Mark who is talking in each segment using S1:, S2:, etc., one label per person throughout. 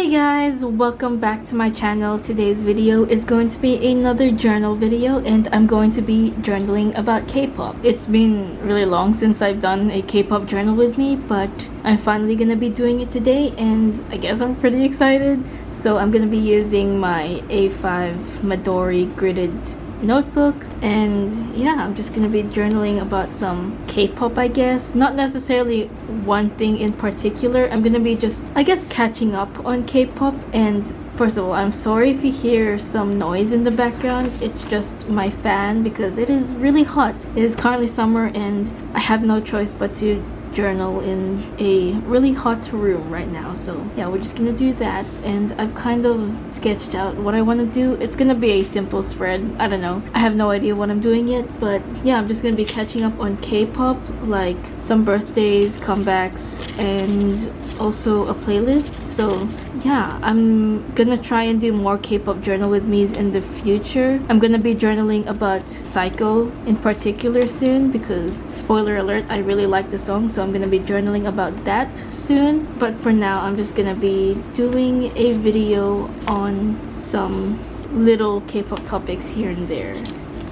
S1: Hey guys, welcome back to my channel. Today's video is going to be another journal video and I'm going to be journaling about K-pop. It's been really long since I've done a K-pop journal with me, but I'm finally gonna be doing it today and I guess I'm pretty excited. So I'm gonna be using my A5 Midori gridded notebook, and yeah, I'm just gonna be journaling about some K-pop, I guess. Not necessarily one thing in particular. I'm gonna be just, I guess, catching up on K-pop. And first of all, I'm sorry if you hear some noise in the background. It's just my fan because it is really hot. It is currently summer and I have no choice but to journal in a really hot room right now. So yeah, we're just gonna do that, and I've kind of sketched out what I want to do. It's gonna be a simple spread. I don't know, I have no idea what I'm doing yet, but yeah, I'm just gonna be catching up on K-pop, like some birthdays, comebacks, and also a playlist. So yeah, I'm gonna try and do more K-pop journal with me's in the future. I'm gonna be journaling about Psycho in particular soon because, spoiler alert, I really like the song, so I'm gonna be journaling about that soon. But for now, I'm just gonna be doing a video on some little K-pop topics here and there.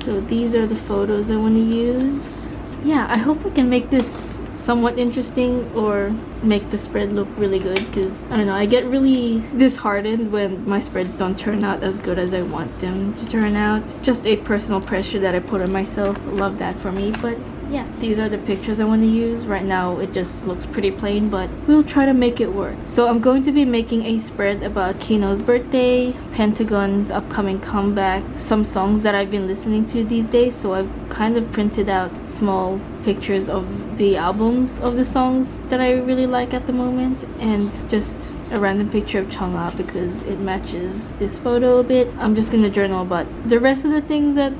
S1: So these are the photos I want to use. Yeah, I hope I can make this somewhat interesting or make the spread look really good, because I don't know, I get really disheartened when my spreads don't turn out as good as I want them to turn out. Just a personal pressure that I put on myself. Love that for me. But yeah, these are the pictures I want to use. Right now it just looks pretty plain, but we'll try to make it work. So I'm going to be making a spread about Kino's birthday, Pentagon's upcoming comeback, some songs that I've been listening to these days. So I've kind of printed out small pictures of the albums of the songs that I really like at the moment, and just a random picture of Chungha because it matches this photo a bit. I'm just gonna journal about the rest of the things that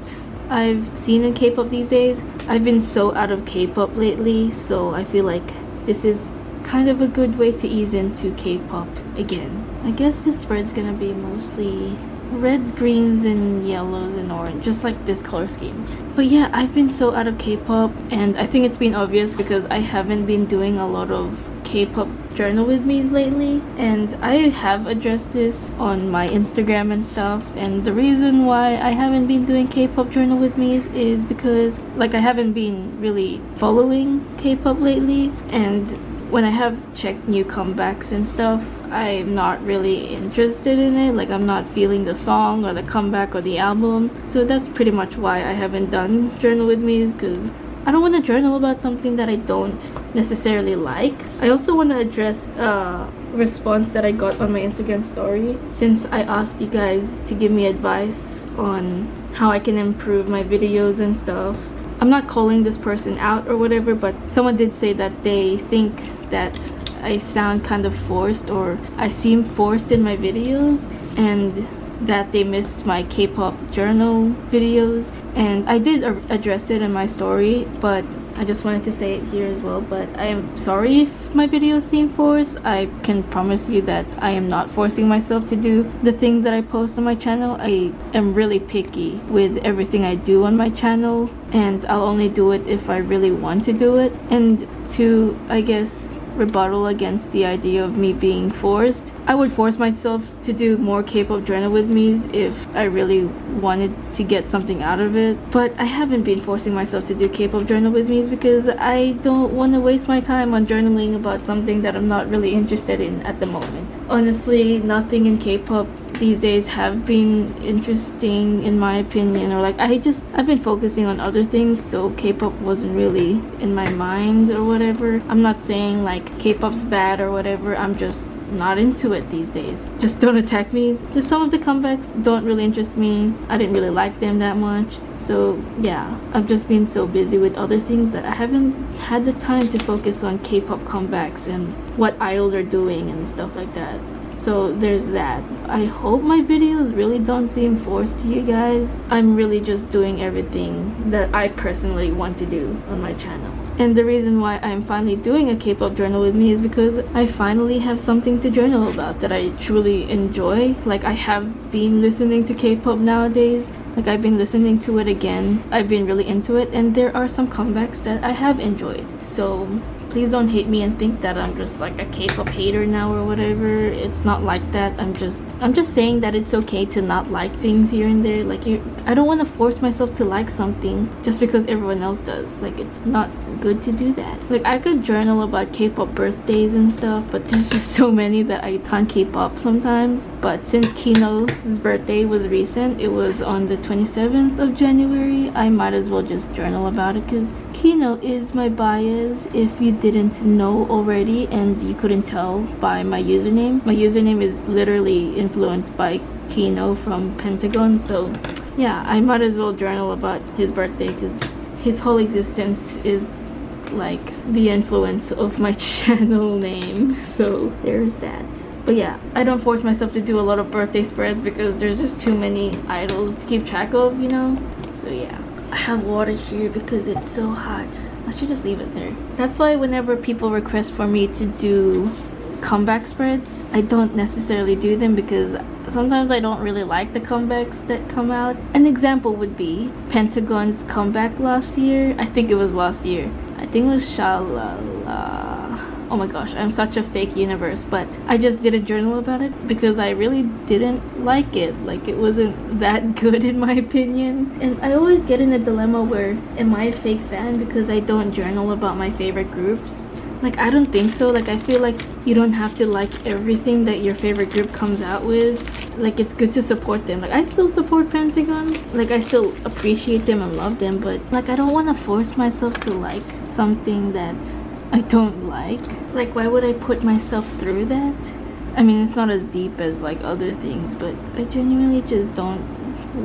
S1: I've seen in K-pop these days. I've been so out of K-pop lately, so I feel like this is kind of a good way to ease into K-pop again. I guess this spread's gonna be mostly reds, greens, and yellows and orange, just like this color scheme. But yeah, I've been so out of K-pop, and I think it's been obvious because I haven't been doing a lot of K-pop journal with me's lately, and I have addressed this on my Instagram and stuff. And the reason why I haven't been doing K-pop journal with me's is because, like, I haven't been really following K-pop lately, and when I have checked new comebacks and stuff, I'm not really interested in it. Like, I'm not feeling the song or the comeback or the album. So that's pretty much why I haven't done journal with me's, because I don't want to journal about something that I don't necessarily like. I also want to address a response that I got on my Instagram story, since I asked you guys to give me advice on how I can improve my videos and stuff. I'm not calling this person out or whatever, but someone did say that they think that I sound kind of forced, or I seem forced in my videos, and that they missed my K-pop journal videos. And I did address it in my story, but I just wanted to say it here as well. But I am sorry if my videos seem forced. I can promise you that I am not forcing myself to do the things that I post on my channel. I am really picky with everything I do on my channel, and I'll only do it if I really want to do it. And to, I guess, rebuttal against the idea of me being forced, I would force myself to do more K-pop journal with me's if I really wanted to get something out of it. But I haven't been forcing myself to do K-pop journal with me's because I don't want to waste my time on journaling about something that I'm not really interested in at the moment. Honestly, nothing in K-pop these days have been interesting in my opinion, or like I've been focusing on other things, so K-pop wasn't really in my mind or whatever. I'm not saying like K-pop's bad or whatever, I'm just not into it these days. Just don't attack me. Just some of the comebacks don't really interest me. I didn't really like them that much. So yeah, I've just been so busy with other things that I haven't had the time to focus on K-pop comebacks and what idols are doing and stuff like that. So there's that. I hope my videos really don't seem forced to you guys. I'm really just doing everything that I personally want to do on my channel. And the reason why I'm finally doing a K-pop journal with me is because I finally have something to journal about that I truly enjoy. Like, I have been listening to K-pop nowadays. Like, I've been listening to it again. I've been really into it, and there are some comebacks that I have enjoyed. So Please don't hate me and think that I'm just like a K-pop hater now or whatever. It's not like that. I'm just saying that it's okay to not like things here and there. Like, I don't want to force myself to like something just because everyone else does. Like, it's not good to do that. Like, I could journal about K-pop birthdays and stuff, but there's just so many that I can't keep up sometimes. But since 𝐬𝐞𝐧's birthday was recent, it was on the 27th of January, I might as well just journal about it, because 𝐬𝐞 is my bias, if you didn't know already and you couldn't tell by my username. My username is literally influenced by 𝐬𝐞 from Pentagon, so yeah, I might as well journal about his birthday because his whole existence is like the influence of my channel name. So there's that. But yeah, I don't force myself to do a lot of birthday spreads because there's just too many idols to keep track of, you know? So yeah. I have water here because it's so hot. I should just leave it there. That's why whenever people request for me to do comeback spreads, I don't necessarily do them because sometimes I don't really like the comebacks that come out. An example would be Pentagon's comeback last year. I think it was last year. I think it was Shalala. Oh my gosh, I'm such a fake universe, but I just did a journal about it because I really didn't like it. Like, it wasn't that good in my opinion. And I always get in a dilemma where, am I a fake fan because I don't journal about my favorite groups? Like, I don't think so. Like, I feel like you don't have to like everything that your favorite group comes out with. Like, it's good to support them. Like, I still support Pentagon. Like, I still appreciate them and love them, but like, I don't want to force myself to like something that I don't like. Like, why would I put myself through that? I mean, it's not as deep as like other things, but I genuinely just don't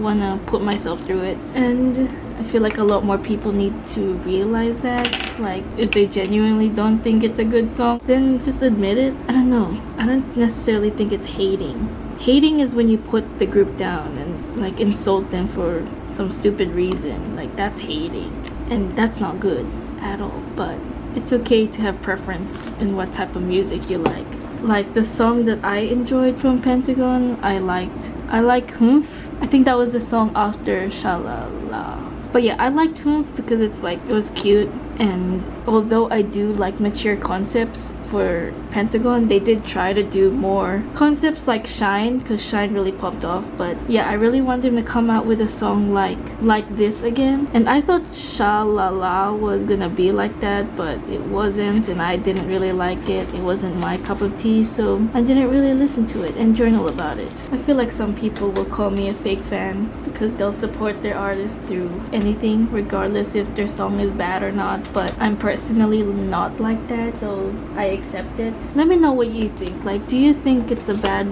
S1: want to put myself through it. And I feel like a lot more people need to realize that. Like, if they genuinely don't think it's a good song, then just admit it. I don't know. I don't necessarily think it's hating. Hating is when you put the group down and like insult them for some stupid reason. Like, that's hating, and that's not good at all. But it's okay to have preference in what type of music you like. Like, the song that I enjoyed from Pentagon, I like 𝐸𝐿. I think that was the song after Shalala. But yeah, I liked 𝐸𝐿 because it's like, it was cute. And although I do like mature concepts for Pentagon, they did try to do more concepts like Shine, because Shine really popped off. But yeah, I really want them to come out with a song like this again. And I thought Shalala was gonna be like that, but it wasn't, and I didn't really like it. It wasn't my cup of tea, so I didn't really listen to it and journal about it. I feel like some people will call me a fake fan because they'll support their artist through anything, regardless if their song is bad or not. But I'm personally not like that, so I accept it. Let me know what you think. Like, do you think it's a bad,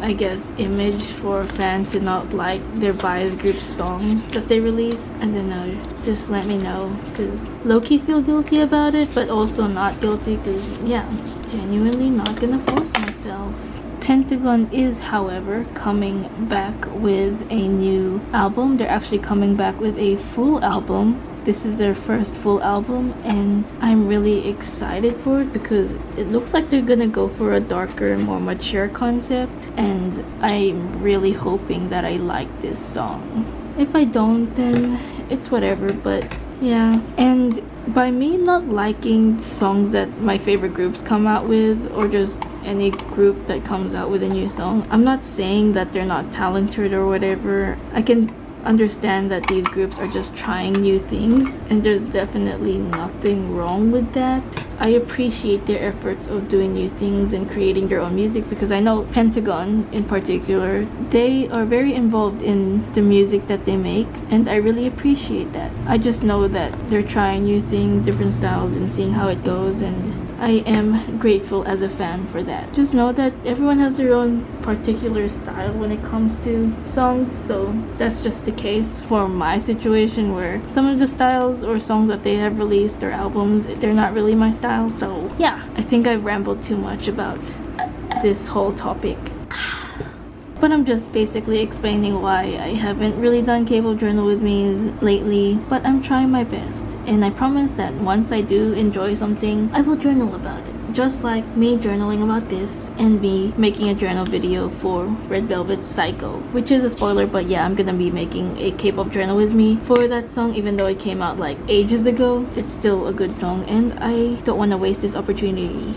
S1: I guess, image for a fan to not like their bias group's song that they release? I don't know. Just let me know, because low-key feel guilty about it, but also not guilty because, yeah, genuinely not gonna force myself. Pentagon is, however, coming back with a new album. They're actually coming back with a full album. This is their first full album, and I'm really excited for it because it looks like they're gonna go for a darker, more mature concept, and I'm really hoping that I like this song. If I don't, then it's whatever, but yeah. And by me not liking songs that my favorite groups come out with, or just any group that comes out with a new song, I'm not saying that they're not talented or whatever. I can understand that these groups are just trying new things, and there's definitely nothing wrong with that. I appreciate their efforts of doing new things and creating their own music, because I know Pentagon in particular, they are very involved in the music that they make, and I really appreciate that. I just know that they're trying new things, different styles, and seeing how it goes, and I am grateful as a fan for that. Just know that everyone has their own particular style when it comes to songs, so that's just the case for my situation, where some of the styles or songs that they have released or albums, they're not really my style. So yeah, I think I rambled too much about this whole topic. But I'm just basically explaining why I haven't really done K-pop journal with me lately, but I'm trying my best. And I promise that once I do enjoy something, I will journal about it. just like me journaling about this and me making a journal video for Red Velvet's Psycho, which is a spoiler, but yeah, I'm gonna be making a K-pop journal with me for that song. Even though it came out like ages ago, it's still a good song and I don't want to waste this opportunity.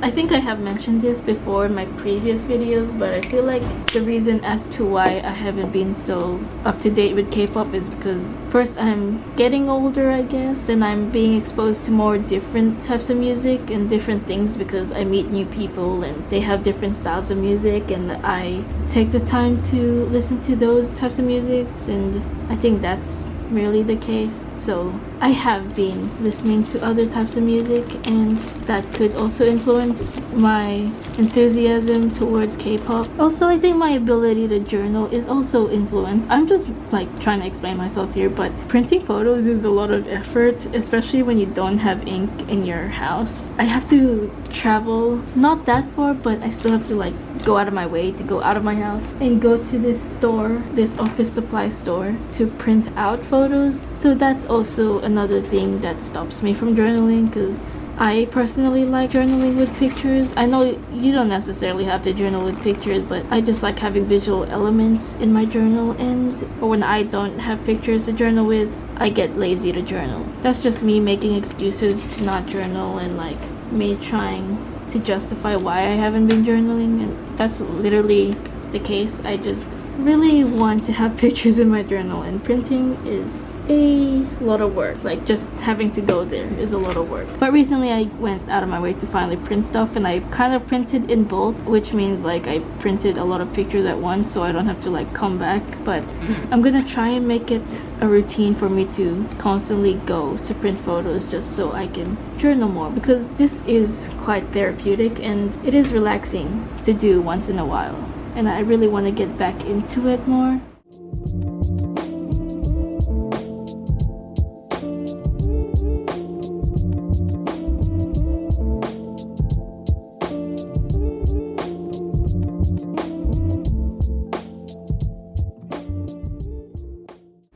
S1: I think I have mentioned this before in my previous videos, but I feel like the reason as to why I haven't been so up to date with K-pop is because first, I'm getting older, I guess, and I'm being exposed to more different types of music and different things because I meet new people and they have different styles of music, and I take the time to listen to those types of musics, and I think that's really the case. So I have been listening to other types of music, and that could also influence my enthusiasm towards K-pop. Also, I think my ability to journal is also influenced. I'm just like trying to explain myself here, but printing photos is a lot of effort, especially when you don't have ink in your house. I have to travel not that far, but I still have to like go out of my way to go out of my house and go to this store, this office supply store, to print out photos. So that's also another thing that stops me from journaling, because I personally like journaling with pictures. I know you don't necessarily have to journal with pictures, but I just like having visual elements in my journal, and or when I don't have pictures to journal with, I get lazy to journal. That's just me making excuses to not journal, and like me trying to justify why I haven't been journaling, and that's literally the case. I just really want to have pictures in my journal, and printing is a lot of work. Like just having to go there is a lot of work. But recently I went out of my way to finally print stuff, and I kind of printed in bulk, which means like I printed a lot of pictures at once so I don't have to like come back. But I'm gonna try and make it a routine for me to constantly go to print photos just so I can journal more, because this is quite therapeutic and it is relaxing to do once in a while, and I really want to get back into it more.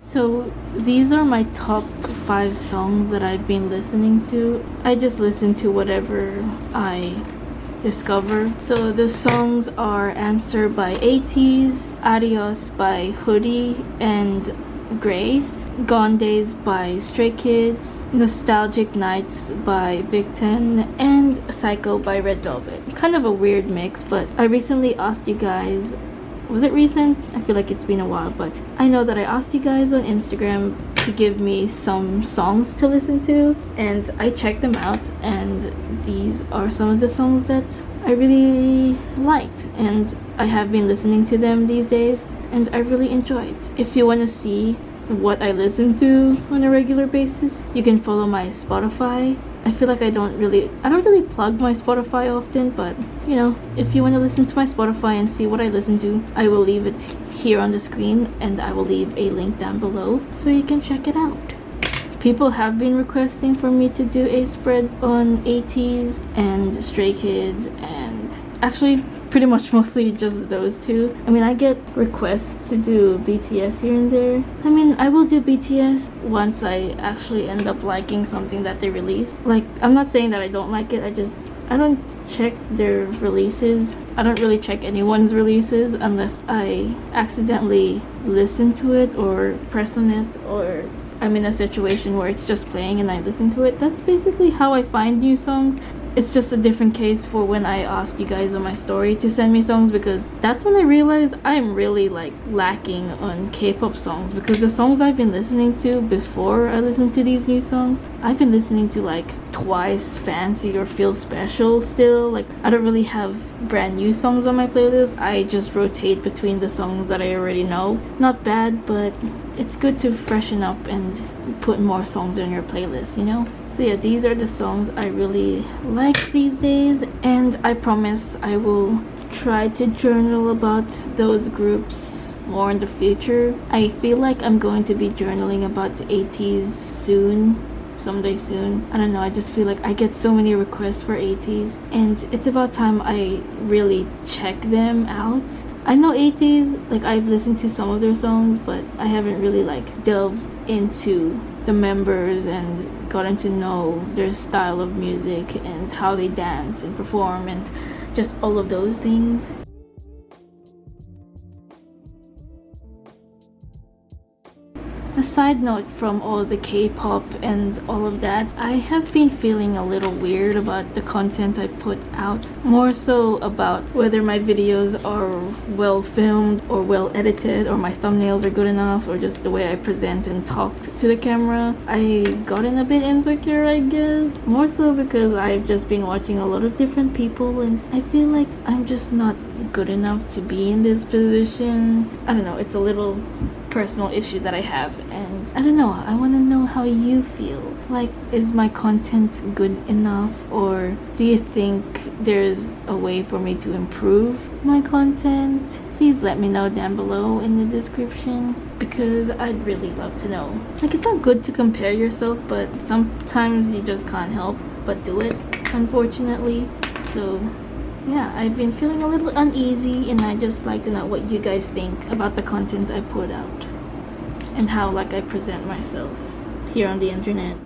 S1: So these are my top 5 songs that I've been listening to. I just listen to whatever I discover. So the songs are Answer by 𝐬𝐻𝐸𝐧, Adios by Hoodie and Gray, Gone Days by Stray Kids, Nostalgic Nights by Big Ten, and Psycho by Red Velvet. Kind of a weird mix, but I recently asked you guys, was it recent? I feel like it's been a while, but I know that I asked you guys on Instagram to give me some songs to listen to, and I checked them out, and these are some of the songs that I really liked, and I have been listening to them these days, and I really enjoy it. If you want to see what I listen to on a regular basis, you can follow my Spotify. I feel like I don't really plug my Spotify often, but you know, if you want to listen to my Spotify and see what I listen to, I will leave it here on the screen, and I will leave a link down below so you can check it out. People have been requesting for me to do a spread on 𝐬𝐻𝐸𝐧 and Stray Kids, and actually pretty much mostly just those two. I mean, I get requests to do BTS here and there. I mean, I will do BTS once I actually end up liking something that they released. Like, I'm not saying that I don't like it, I don't check their releases. I don't really check anyone's releases unless I accidentally listen to it or press on it, or I'm in a situation where it's just playing and I listen to it. That's basically how I find new songs. It's just a different case for when I ask you guys on my story to send me songs, because that's when I realized I'm really like lacking on K-pop songs, because the songs I've been listening to before I listened to these new songs, I've been listening to like Twice, Fancy, or Feel Special still. Like, I don't really have brand new songs on my playlist. I just rotate between the songs that I already know. Not bad, but it's good to freshen up and put more songs on your playlist, you know? So yeah, these are the songs I really like these days, and I promise I will try to journal about those groups more in the future. I feel like I'm going to be journaling about 𝐬𝐻𝐸𝐧 soon, someday soon. I don't know, I just feel like I get so many requests for 𝐬𝐻𝐸𝐧, and it's about time I really check them out. I know 𝐬𝐻𝐸𝐧, like I've listened to some of their songs, but I haven't really like delved into the members and gotten to know their style of music and how they dance and perform and just all of those things. A side note from all the K-pop and all of that, I have been feeling a little weird about the content I put out. More so about whether my videos are well filmed or well edited, or my thumbnails are good enough, or just the way I present and talk to the camera. I gotten a bit insecure, I guess. More so because I've just been watching a lot of different people and I feel like I'm just not good enough to be in this position. I don't know, it's a little personal issue that I have, and I don't know, I want to know how you feel. Like, is my content good enough, or do you think there's a way for me to improve my content? Please let me know down below in the description, because I'd really love to know. Like, it's not good to compare yourself, but sometimes you just can't help but do it, unfortunately. So yeah, I've been feeling a little uneasy, and I just like to know what you guys think about the content I put out and how like I present myself here on the internet.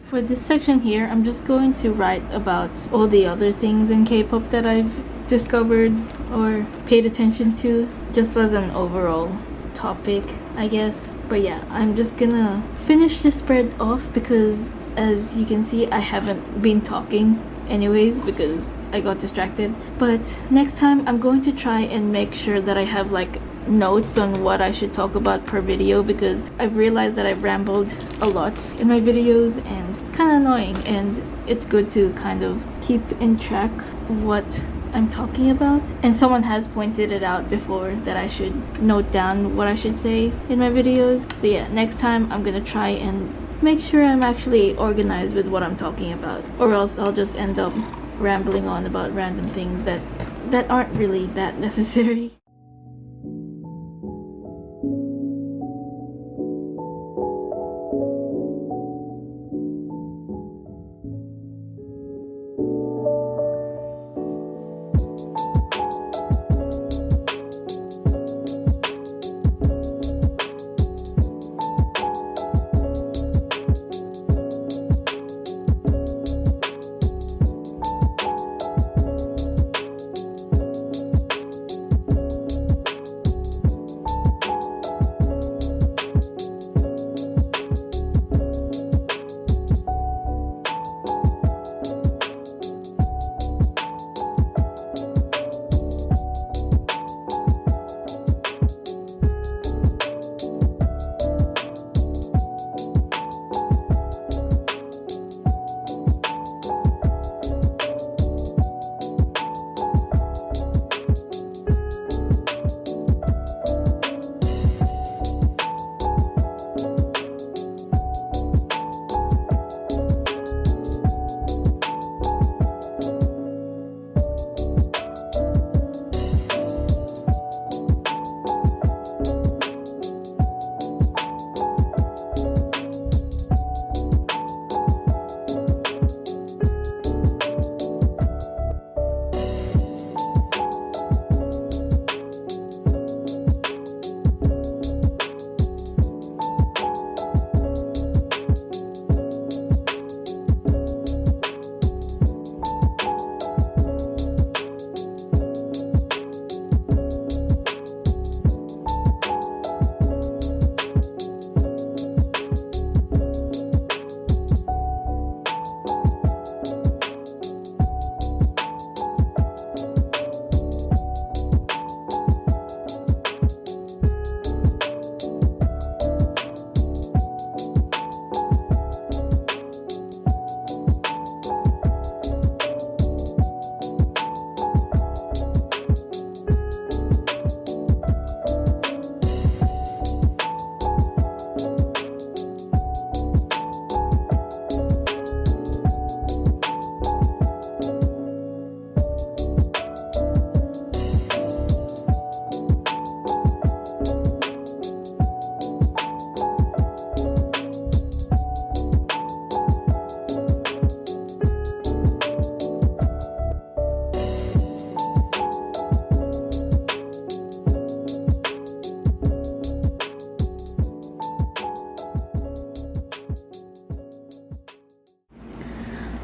S1: For this section here, I'm just going to write about all the other things in K-pop that I've discovered or paid attention to, just as an overall topic, I guess. But yeah, I'm just gonna finish this spread off because, as you can see, I haven't been talking anyways because I got distracted. But next time I'm going to try and make sure that I have like notes on what I should talk about per video, because I've realized that I've rambled a lot in my videos and it's kind of annoying, and it's good to kind of keep in track what I'm talking about. And someone has pointed it out before that I should note down what I should say in my videos. So yeah, next time I'm gonna try and make sure I'm actually organized with what I'm talking about, or else I'll just end up rambling on about random things that aren't really that necessary.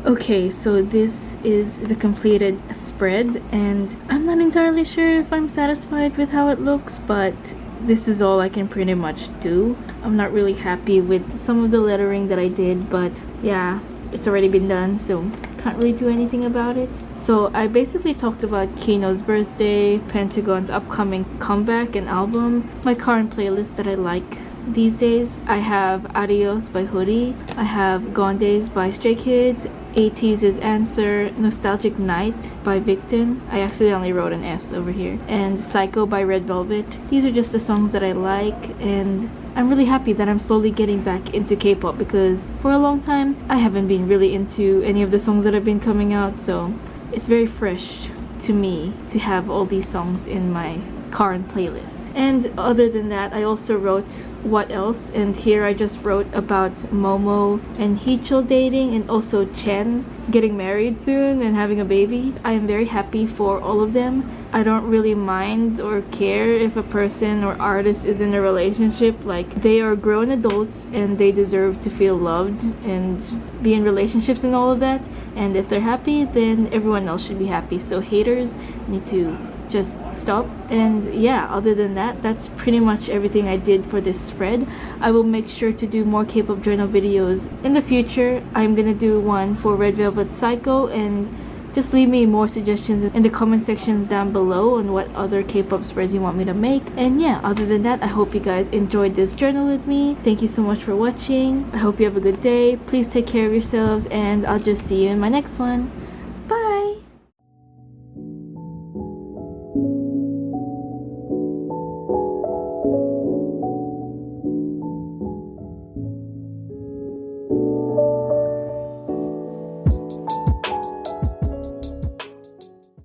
S1: Okay, so this is the completed spread, and I'm not entirely sure if I'm satisfied with how it looks, but this is all I can pretty much do. I'm not really happy with some of the lettering that I did, but yeah, it's already been done, so can't really do anything about it. So I basically talked about Kino's birthday, Pentagon's upcoming comeback and album, my current playlist that I like these days. I have Adios by Hoodie, I have Gone Days by Stray Kids, 𝐬𝐡𝐨𝐧's Answer, Nostalgic Night by Victon. I accidentally wrote an S over here. And Psycho by Red Velvet. These are just the songs that I like, and I'm really happy that I'm slowly getting back into K-pop, because for a long time I haven't been really into any of the songs that have been coming out, so it's very fresh to me to have all these songs in my current playlist. And other than that, I also wrote What Else, and here I just wrote about Momo and Heechul dating, and also Chen getting married soon and having a baby. I am very happy for all of them. I don't really mind or care if a person or artist is in a relationship. Like, they are grown adults and they deserve to feel loved and be in relationships and all of that, and if they're happy, then everyone else should be happy. So haters need to just stop. And yeah, other than that, that's pretty much everything I did for this spread. I will make sure to do more K-pop journal videos in the future. I'm gonna do one for Red Velvet Psycho, and just leave me more suggestions in the comment sections down below on what other K-pop spreads you want me to make. And yeah, other than that, I hope you guys enjoyed this journal with me. Thank you so much for watching. I hope you have a good day. Please take care of yourselves, and I'll just see you in my next one.